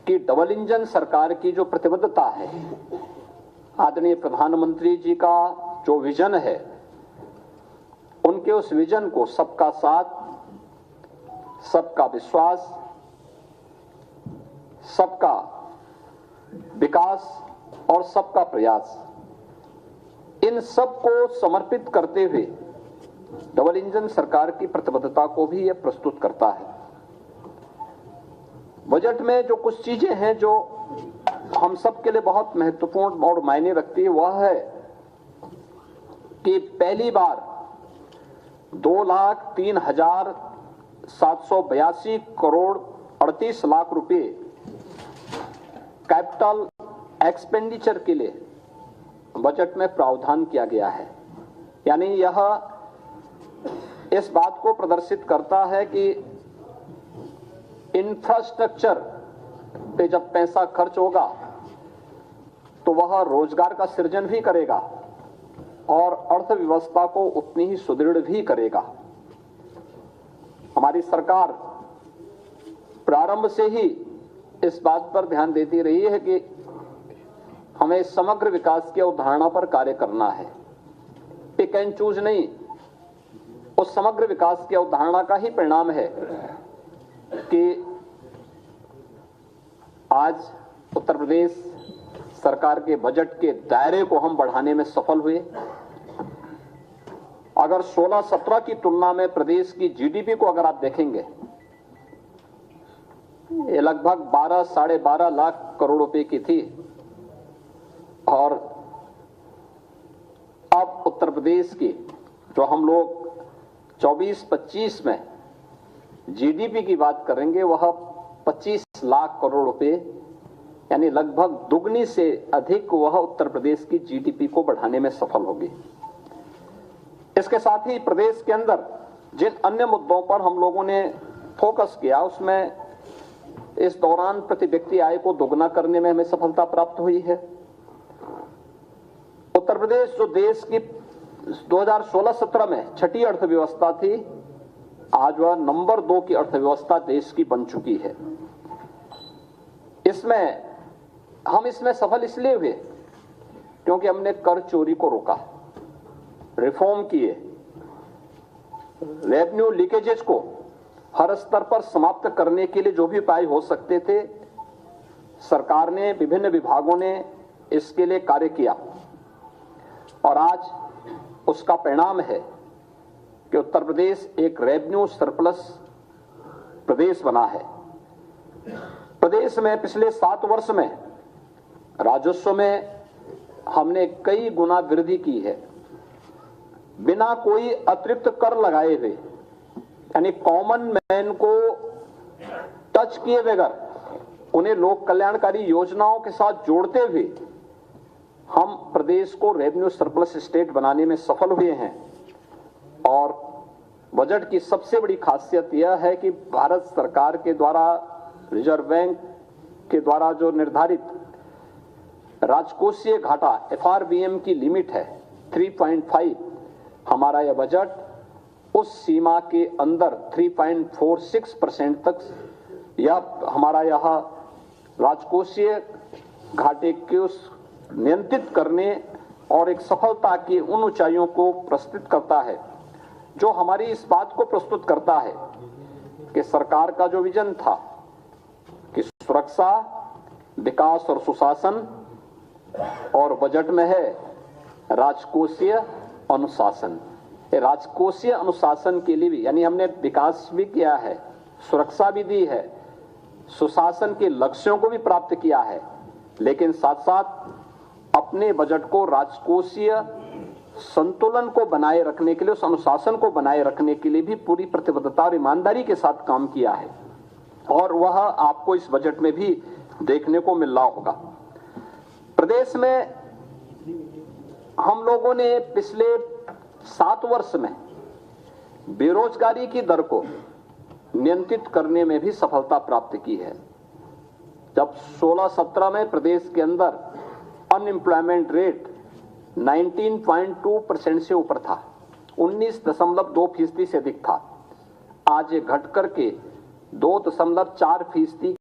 कि double engine सरकार की जो प्रतिबद्धता है, आदरणीय प्रधानमंत्री जी का जो विजन है, उनके उस विजन को सबका साथ, सबका विश्वास, सबका विकास और सबका प्रयास, इन सब को समर्पित करते हुए डबल इंजन सरकार की प्रतिबद्धता को भी यह प्रस्तुत करता है। बजट में जो कुछ चीजें हैं जो हम सब के लिए बहुत महत्वपूर्ण और मायने रखती है, वह है कि पहली बार 2,03,782 करोड़ 38 लाख रुपए कैपिटल एक्सपेंडिचर के लिए बजट में प्रावधान किया गया है। यानी यह इस बात को प्रदर्शित करता है कि इंफ्रास्ट्रक्चर पे जब पैसा खर्च होगा तो वह रोजगार का सृजन भी करेगा और अर्थव्यवस्था को उतनी ही सुदृढ़ भी करेगा। हमारी सरकार प्रारंभ से ही इस बात पर ध्यान देती रही है कि हमें समग्र विकास की अवधारणा पर कार्य करना है, पिक एंड चूज नहीं। उस समग्र विकास की अवधारणा का ही परिणाम है कि आज उत्तर प्रदेश सरकार के बजट के दायरे को हम बढ़ाने में सफल हुए। अगर 16-17 की तुलना में प्रदेश की जीडीपी को अगर आप देखेंगे, ये लगभग 12-12.5 लाख करोड़ रुपए की थी और अब उत्तर प्रदेश की जो हम लोग 24-25 में जीडीपी की बात करेंगे, वह 25 लाख करोड़ रुपए, यानी लगभग दुगनी से अधिक वह उत्तर प्रदेश की जीडीपी को बढ़ाने में सफल होगी। इसके साथ ही प्रदेश के अंदर जिन अन्य मुद्दों पर हम लोगों ने फोकस किया, उसमें इस दौरान प्रति व्यक्ति आय को दोगुना करने में हमें सफलता प्राप्त हुई है। उत्तर प्रदेश जो देश की 2016-17 में छठी अर्थव्यवस्था थी, आज वह नंबर 2 की अर्थव्यवस्था देश की बन चुकी है। हम इसमें सफल इसलिए हुए क्योंकि हमने कर चोरी को रोका, रिफॉर्म किए, रेवेन्यू लीकेजेस को हर स्तर पर समाप्त करने के लिए जो भी उपाय हो सकते थे, सरकार ने, विभिन्न विभागों ने इसके लिए कार्य किया और आज उसका परिणाम है कि उत्तर प्रदेश एक रेवेन्यू सरप्लस प्रदेश बना है। प्रदेश में पिछले 7 वर्ष में राजस्व में हमने कई गुना वृद्धि की है, बिना कोई अतिरिक्त कर लगाए हुए, यानी कॉमन मैन को टच किए बगैर उन्हें लोक कल्याणकारी योजनाओं के साथ जोड़ते हुए हम प्रदेश को रेवेन्यू सरप्लस स्टेट बनाने में सफल हुए हैं। और बजट की सबसे बड़ी खासियत यह है कि भारत सरकार के द्वारा, रिजर्व बैंक के द्वारा जो निर्धारित राजकोषीय घाटा FRBM की लिमिट है 3.5, हमारा यह बजट उस सीमा के अंदर 3.46% तक हमारा यह राजकोषीय घाटे के उस नियंत्रित करने और एक सफलता की उन ऊंचाइयों को प्रस्तुत करता है, जो हमारी इस बात को प्रस्तुत करता है कि सरकार का जो विजन था कि सुरक्षा, विकास और सुशासन, और बजट में है राजकोषीय अनुशासन। राजकोषीय अनुशासन के लिए भी, यानी हमने विकास भी किया है, सुरक्षा भी दी है, सुशासन के लक्ष्यों को भी प्राप्त किया है, लेकिन साथ साथ अपने बजट को राजकोषीय संतुलन को बनाए रखने के लिए, उस अनुशासन को बनाए रखने के लिए भी पूरी प्रतिबद्धता और ईमानदारी के साथ काम किया है और वह आपको इस बजट में भी देखने को मिल रहा होगा। प्रदेश में हम लोगों ने पिछले 7 वर्ष में बेरोजगारी की दर को नियंत्रित करने में भी सफलता प्राप्त की है। जब 16-17 में प्रदेश के अंदर अनएम्प्लॉयमेंट रेट 19.2% से ऊपर था, 19.2% से अधिक था, आज ये घट करके 2.4%